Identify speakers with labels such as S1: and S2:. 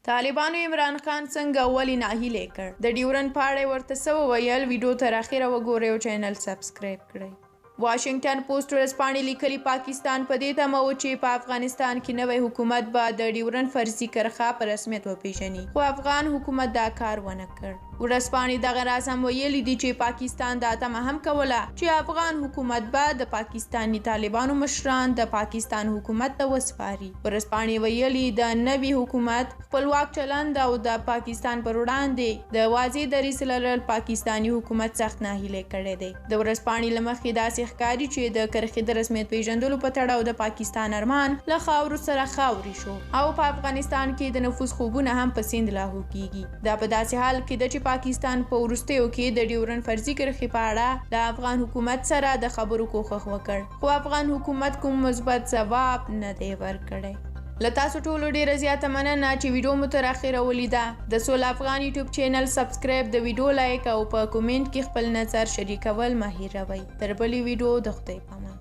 S1: طالبانو عمران خان څنګه ولې ناهیلی کړ؟ د ډیورن په اړه ورته څه وویل؟ ویډیو تر اخره وګورئ او چینل سبسکرایب کړئ. واشنگټن پوسټ ورځپاڼې لیکلي پاکستان په دې تمه و چې په افغانستان کې نوی حکومت به د ډیورن فرضي کرښه په رسمیت وپیژني، خو افغان حکومت دا کار ونه کړ. ورځپاڼې دغه راز هم ویلي دي چې پاکستان دا تمه هم کوله چې افغان حکومت به د پاکستاني طالبانو مشران د پاکستان حکومت ته وسپاري. ورځپاڼې ویلي د نوي حکومت خپلواک چلند او د پاکستان پر وړاندې د واضح دریځ لرل پاکستاني حکومت سخت ناهیلی کړی دی. د ورځپاڼې له مخې داسې ښکاري چې د کرښې د رسمیت پیژندلو په تړاو د پاکستان ارمان له خاورو سره خاوري شو او په افغانستان کې د نفوذ خوبونه هم په سیند لاهو کیږي. دا په داسې حال کې ده چې پاکستان په وروستیو کې د ډیورن فرضي کرښې په اړه د افغان حکومت سره د خبرو کوښښ وکړ، خو افغان حکومت کوم مثبت ځواب نه دی ورکړی. له تاسو ټولو ډیره زیاته مننه چې ویډیو مو تر اخره ولیده. د سوله افغان یوټیوب چینل سبسکرایب، د ویډیو لایک او په کومنټ کې خپل نظر شریکول مه هیروئ. تر بلې ویډیو د خدای پامان.